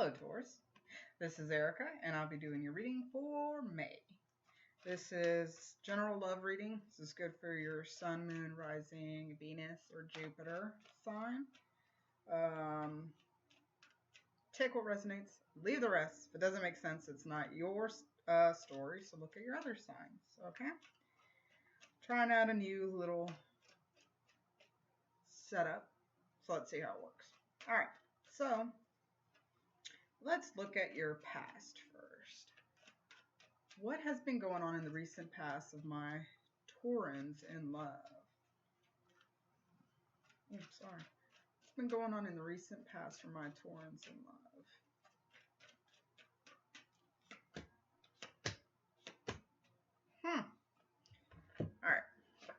Hello, Taurus. This is Erica, and I'll be doing your reading for May. This is general love reading. This is good for your Sun, Moon, Rising, Venus, or Jupiter sign. Take what resonates, leave the rest. If it doesn't make sense, it's not your story, so look at your other signs, okay? Trying out a new little setup, so let's see how it works. All right, so let's look at your past first. What has been going on in the recent past of my Taurans in love? Oh, sorry. What's been going on in the recent past for my Taurans in love? Alright.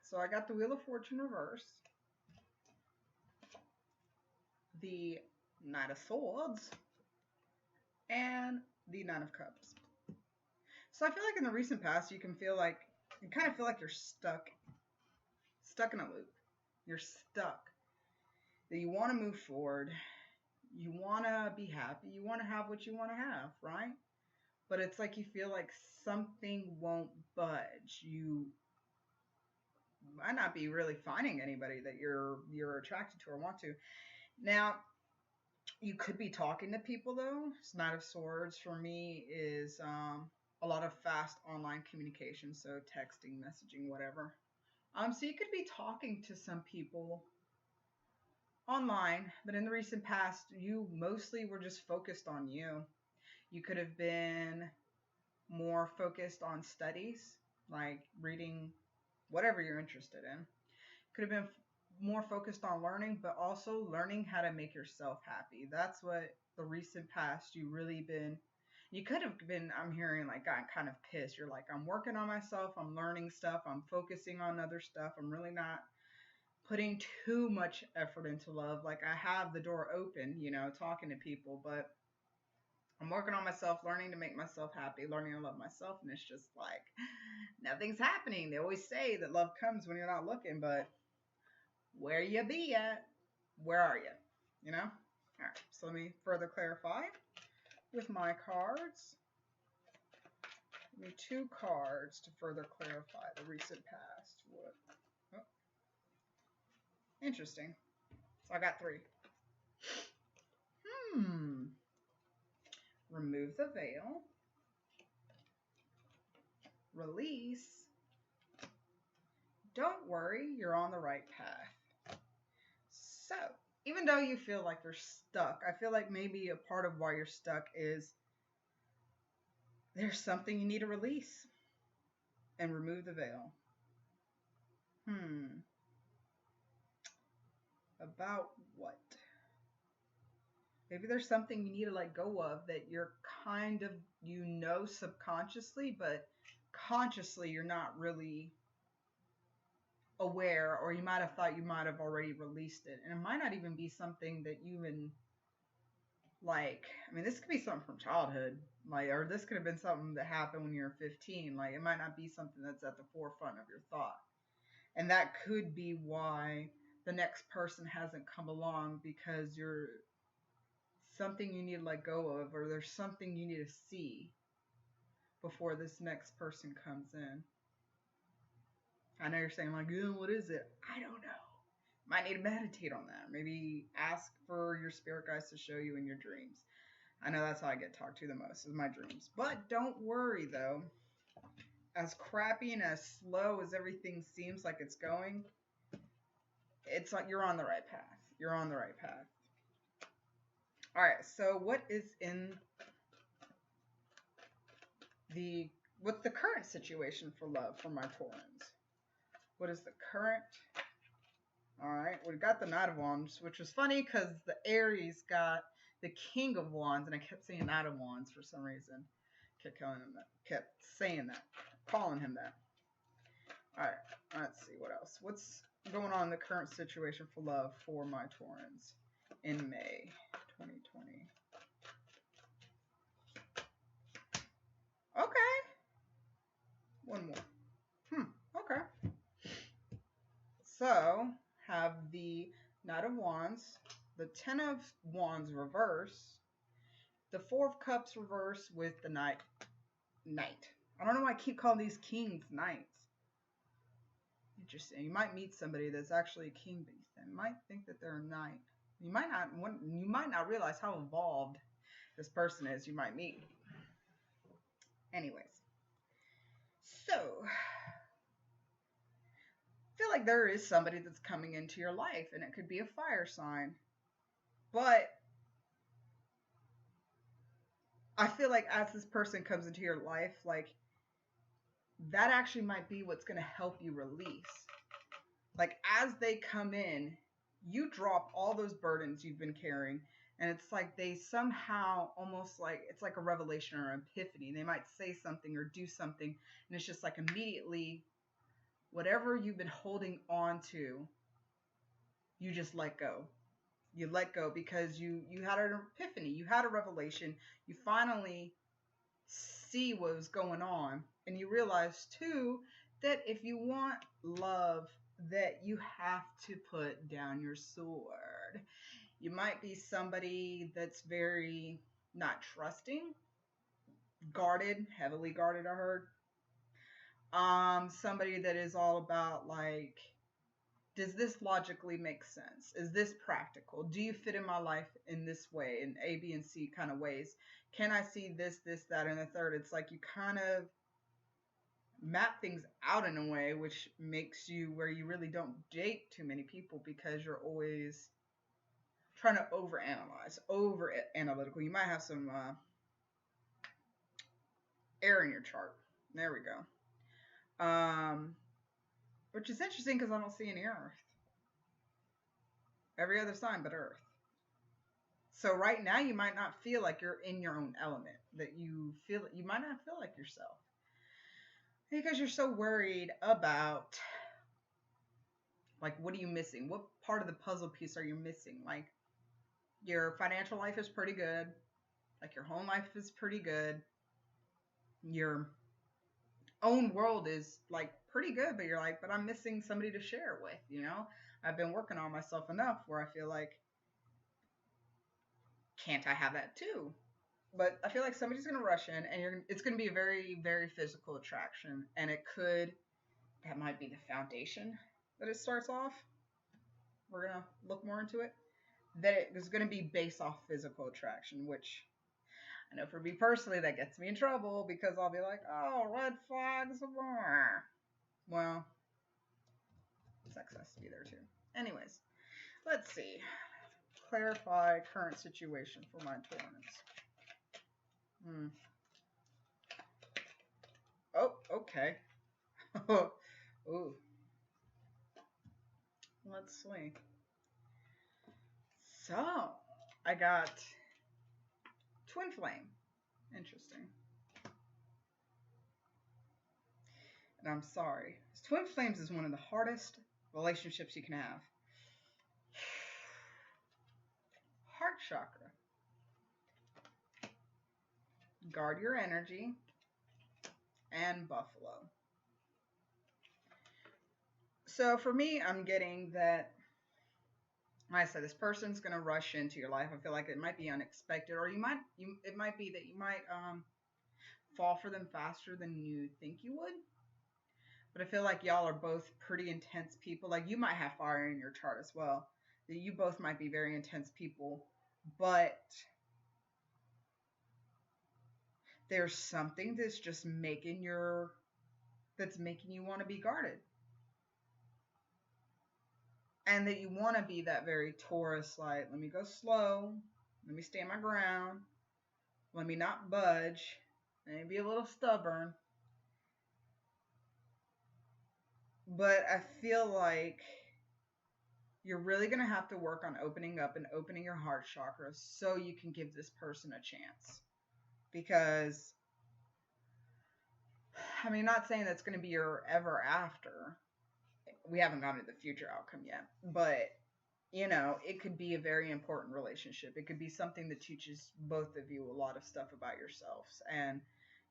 So I got the Wheel of Fortune reverse. The Knight of Swords. And the Nine of Cups. So I feel like in the recent past you kind of feel like you're stuck in a loop. You're stuck. That you want to move forward. You want to be happy. You want to have what you want to have, right? But it's like you feel like something won't budge. You might not be really finding anybody that you're attracted to or want to. Now, you could be talking to people though. Knight of Swords for me is a lot of fast online communication, so texting, messaging, whatever. So you could be talking to some people online, but in the recent past, you mostly were just focused on you. You could have been more focused on studies, like reading whatever you're interested in. Could have been more focused on learning, but also learning how to make yourself happy. That's what the recent past you could have been, I'm hearing, like, gotten kind of pissed. You're like, I'm working on myself, I'm learning stuff, I'm focusing on other stuff, I'm really not putting too much effort into love. Like, I have the door open, talking to people, but I'm working on myself, learning to make myself happy, learning to love myself, and it's just like, nothing's happening. They always say that love comes when you're not looking, but where you be at? Where are you? All right, so let me further clarify with my cards. Give me 2 cards to further clarify the recent past. Oh, interesting. So I got 3. Remove the veil. Release. Don't worry, you're on the right path. So, even though you feel like you're stuck, I feel like maybe a part of why you're stuck is there's something you need to release and remove the veil. About what? Maybe there's something you need to let go of that you're kind of, subconsciously, but consciously you're not really aware, or you might have thought you might have already released it. And it might not even be something that you even this could be something from childhood, or this could have been something that happened when you were 15. It might not be something that's at the forefront of your thought. And that could be why the next person hasn't come along, because you're something you need to let go of, or there's something you need to see before this next person comes in. I know you're saying, what is it? I don't know. Might need to meditate on that. Maybe ask for your spirit guides to show you in your dreams. I know that's how I get talked to the most, is my dreams. But don't worry, though. As crappy and as slow as everything seems like it's going, it's like you're on the right path. You're on the right path. All right, so what's the current situation for love for my Taurans? What is the current? All right, we got the Knight of Wands, which was funny because the Aries got the King of Wands, and I kept saying Knight of Wands for some reason. Kept saying that, calling him that. All right, let's see what else. What's going on in the current situation for love for my Taurans in May 2020? Okay. One more. Okay. So, have the Knight of Wands, the 10 of Wands reverse, the Four of Cups reverse with the Knight. I don't know why I keep calling these kings knights. Interesting. You might meet somebody that's actually a king, but you might think that they're a knight. You might not realize how evolved this person is you might meet. Anyways. So, I feel like there is somebody that's coming into your life, and it could be a fire sign. But I feel like as this person comes into your life, like, that actually might be what's going to help you release. Like, as they come in, you drop all those burdens you've been carrying, and it's like they somehow almost like, it's like a revelation or an epiphany. They might say something or do something, and it's just like immediately, whatever you've been holding on to, you just let go. You let go because you had an epiphany. You had a revelation. You finally see what was going on. And you realize, too, that if you want love, that you have to put down your sword. You might be somebody that's very not trusting, guarded, heavily guarded, I heard. Somebody that is all about, like, does this logically make sense? Is this practical? Do you fit in my life in this way, in A, B, and C kind of ways? Can I see this, that, and the third? It's like you kind of map things out in a way which makes you where you really don't date too many people because you're always trying to overanalyze, over-analytical. You might have some air in your chart. There we go. Which is interesting because I don't see any earth. Every other sign but earth. So right now you might not feel like you're in your own element. That you might not feel like yourself. Because you're so worried about, like, what are you missing? What part of the puzzle piece are you missing? Like, your financial life is pretty good. Like, your home life is pretty good. Your own world is, like, pretty good, but you're like, but I'm missing somebody to share it with, you know? I've been working on myself enough where I feel like, can't I have that too? But I feel like somebody's going to rush in, and it's going to be a very, very physical attraction. And that might be the foundation that it starts off. We're going to look more into it. That it is going to be based off physical attraction, which I know for me personally, that gets me in trouble because I'll be like, oh, red flags. Well, sex has to be there too. Anyways, let's see. Clarify current situation for my Taurus. Oh, okay. Ooh. Let's see. So, I got Twin Flame. Interesting. And I'm sorry. Twin Flames is one of the hardest relationships you can have. Heart chakra. Guard your energy. And Buffalo. So for me, I'm getting that, like I said, this person's going to rush into your life. I feel like it might be unexpected, or it might be that you might fall for them faster than you think you would. But I feel like y'all are both pretty intense people. Like, you might have fire in your chart as well. That you both might be very intense people. But there's something that's just making you want to be guarded. And that you want to be that very Taurus, like, let me go slow. Let me stand my ground. Let me not budge. Let me be a little stubborn. But I feel like you're really going to have to work on opening up and opening your heart chakra so you can give this person a chance. Because, I mean, not saying that's going to be your ever after. We haven't gotten to the future outcome yet. But, you know, it could be a very important relationship. It could be something that teaches both of you a lot of stuff about yourselves and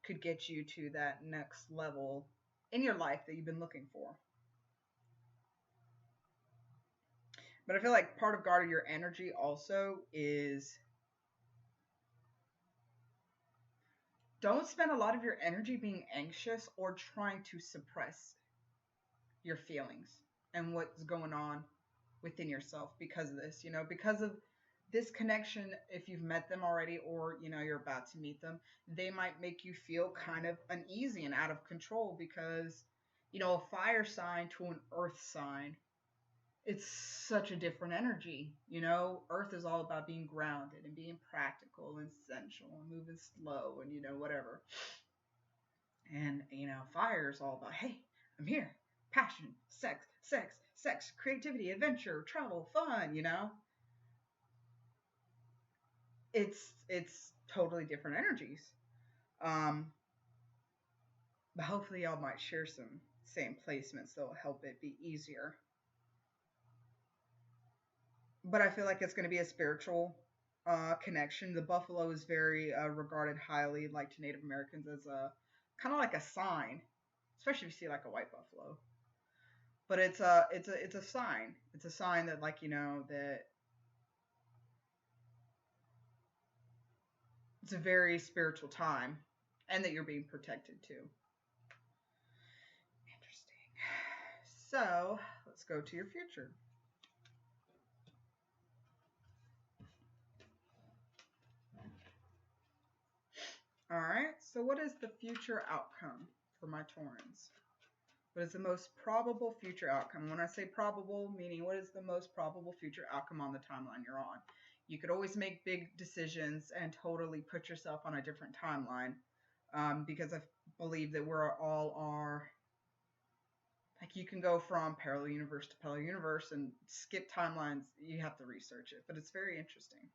could get you to that next level in your life that you've been looking for. But I feel like part of guarding your energy also is don't spend a lot of your energy being anxious or trying to suppress your feelings and what's going on within yourself because of this, because of this connection. If you've met them already, or you're about to meet them, they might make you feel kind of uneasy and out of control because a fire sign to an earth sign, it's such a different energy. Earth is all about being grounded and being practical and essential and moving slow and whatever. And fire is all about, hey, I'm here, passion, sex, creativity, adventure, travel, fun. It's totally different energies. But hopefully y'all might share some same placements that will help it be easier. But I feel like it's going to be a spiritual connection. The buffalo is very regarded highly, like to Native Americans, as a kind of like a sign, especially if you see like a white buffalo. But it's a sign. It's a sign that, like, that it's a very spiritual time, and that you're being protected too. Interesting. So let's go to your future. All right, so what is the future outcome for my Taurans? What is the most probable future outcome? When I say probable, meaning what is the most probable future outcome on the timeline you're on? You could always make big decisions and totally put yourself on a different timeline, because I believe that we're all are, like, you can go from parallel universe to parallel universe and skip timelines. You have to research it, but it's very interesting.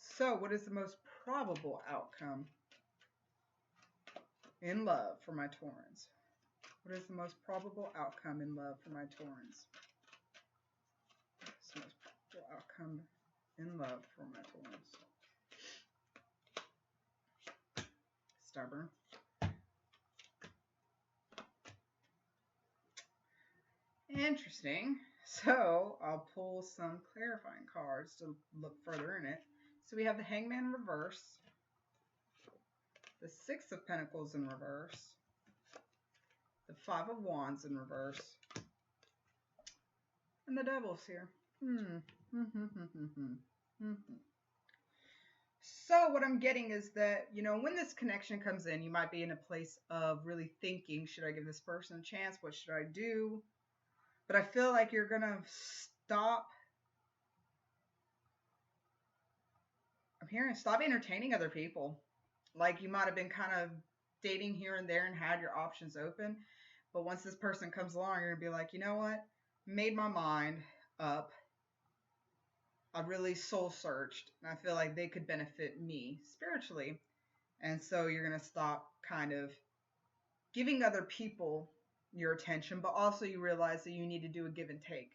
So what is the most probable outcome in love for my Taurans? What is the most probable outcome in love for my Taurans? What's the most probable outcome in love for my Taurans? Stubborn. Interesting. So I'll pull some clarifying cards to look further in it. So we have the Hangman in reverse, the Six of Pentacles in reverse, the Five of Wands in reverse, and the Devil's here. So what I'm getting is that, when this connection comes in, you might be in a place of really thinking, should I give this person a chance? What should I do? But I feel like you're going to stop. I'm hearing stop entertaining other people. Like, you might have been kind of dating here and there and had your options open. But once this person comes along, you're going to be like, you know what? Made my mind up. I really soul searched. And I feel like they could benefit me spiritually. And so you're going to stop kind of giving other people your attention. But also you realize that you need to do a give and take.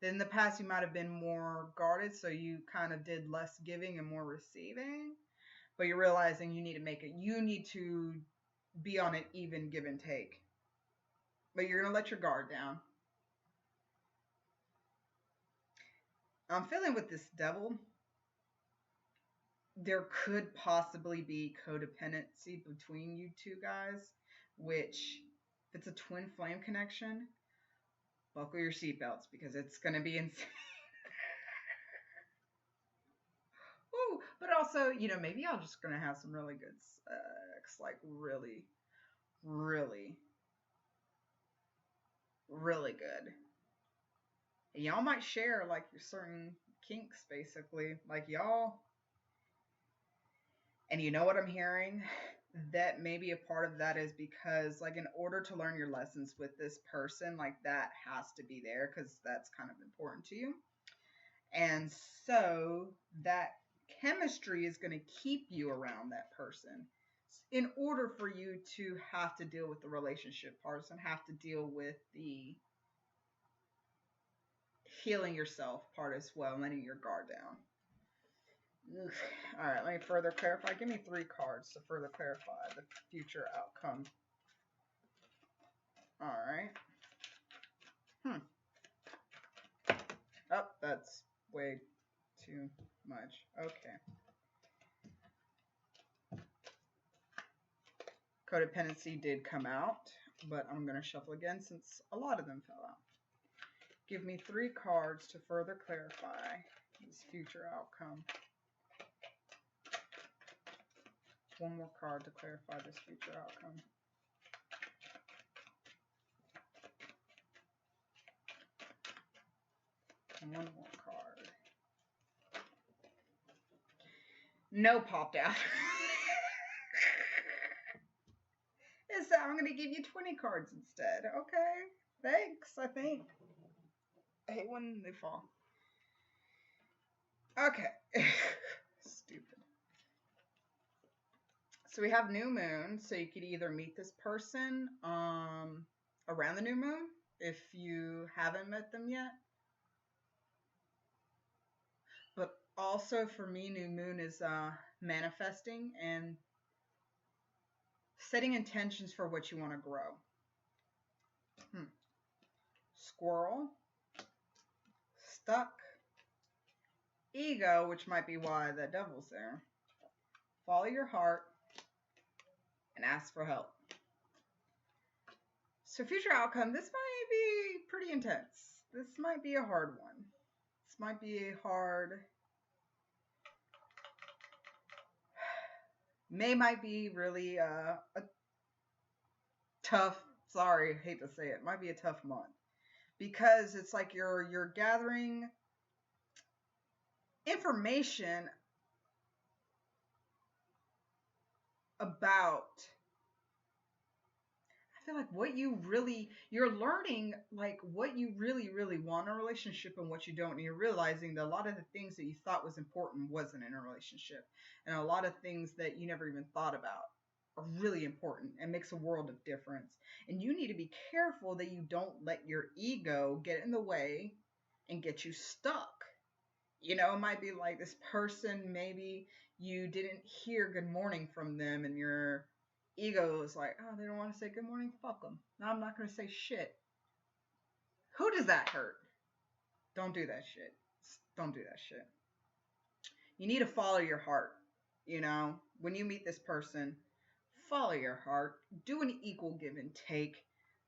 Then in the past, you might have been more guarded. So you kind of did less giving and more receiving. But you're realizing you need to make it. You need to be on an even give and take. But you're going to let your guard down. I'm feeling with this Devil, there could possibly be codependency between you two guys, which, if it's a twin flame connection, buckle your seatbelts because it's going to be insane. Ooh, but also, maybe y'all just going to have some really good sex, like really, really, really good. Y'all might share like your certain kinks, basically, like y'all. And you know what I'm hearing? That maybe a part of that is because, like, in order to learn your lessons with this person, like, that has to be there because that's kind of important to you. And so that chemistry is going to keep you around that person in order for you to have to deal with the relationship parts and have to deal with the healing yourself part as well, letting your guard down. All right, let me further clarify. Give me 3 cards to further clarify the future outcome. All right. Oh, that's way too much. Okay. Codependency did come out, but I'm going to shuffle again since a lot of them fell out. Give me 3 cards to further clarify this future outcome. One more card to clarify this future outcome. And one more card. No popped out. So I'm going to give you 20 cards instead. Okay. Thanks, I think. I hate when they fall. Okay. Stupid. So we have new moon. So you could either meet this person around the new moon if you haven't met them yet. But also for me, new moon is manifesting and setting intentions for what you want to grow. Squirrel. Stuck. Ego, which might be why the devil's there. Follow your heart and ask for help. So future outcome, this might be pretty intense. This might be a hard one. This might be a hard... May might be really a tough, sorry, I hate to say it, might be a tough month. Because it's like you're gathering information about, I feel like what you really, you're learning like what you really want in a relationship and what you don't. And you're realizing that a lot of the things that you thought was important wasn't in a relationship. And a lot of things that you never even thought about are really important and makes a world of difference. And you need to be careful that you don't let your ego get in the way and get you stuck. You know, it might be like this person, maybe you didn't hear good morning from them and your ego is like, oh, they don't want to say good morning, fuck them. Now I'm not going to say shit. Who does that hurt? Don't do that shit. Don't do that shit. You need to follow your heart. You know, when you meet this person, follow your heart. Do an equal give and take.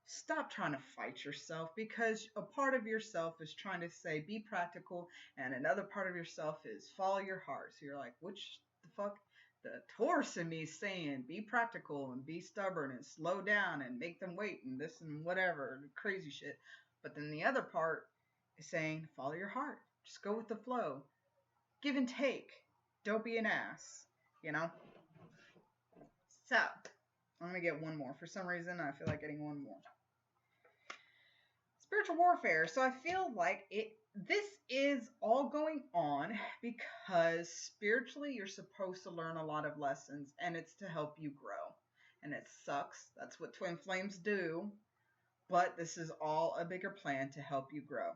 Stop trying to fight yourself, because a part of yourself is trying to say be practical and another part of yourself is follow your heart. So you're like, which the fuck? The Taurus in me is saying be practical and be stubborn and slow down and make them wait and this and whatever, crazy shit. But then the other part is saying follow your heart. Just go with the flow. Give and take. Don't be an ass, you know? So, I'm going to get one more. For some reason, I feel like getting one more. Spiritual warfare. So I feel like this is all going on because spiritually you're supposed to learn a lot of lessons and it's to help you grow. And it sucks. That's what twin flames do. But this is all a bigger plan to help you grow.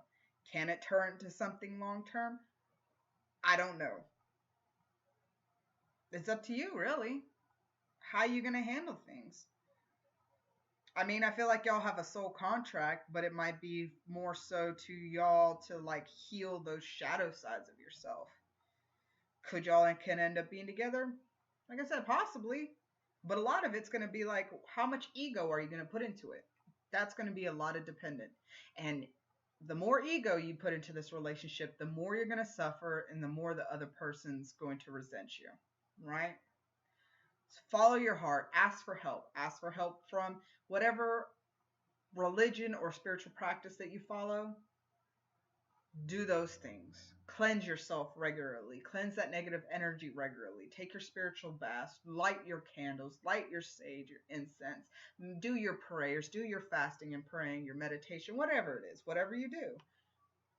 Can it turn into something long term? I don't know. It's up to you, really. How are you going to handle things? I mean, I feel like y'all have a soul contract, but it might be more so to y'all to like heal those shadow sides of yourself. Could y'all can end up being together? Like I said, possibly. But a lot of it's going to be like, how much ego are you going to put into it? That's going to be a lot of dependent. And the more ego you put into this relationship, the more you're going to suffer and the more the other person's going to resent you. Right? So follow your heart. Ask for help. Ask for help from whatever religion or spiritual practice that you follow. Do those things. Cleanse yourself regularly. Cleanse that negative energy regularly. Take your spiritual baths. Light your candles. Light your sage, your incense. Do your prayers. Do your fasting and praying, your meditation, whatever it is. Whatever you do,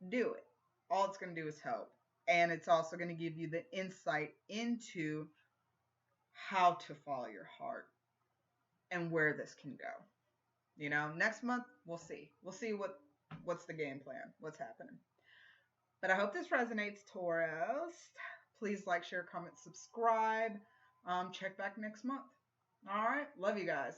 do it. All it's going to do is help. And it's also going to give you the insight into how to follow your heart and where this can go. You know, next month, we'll see. We'll see what's the game plan, what's happening. But I hope this resonates, Taurus. Please like, share, comment, subscribe. Check back next month. All right. Love you guys.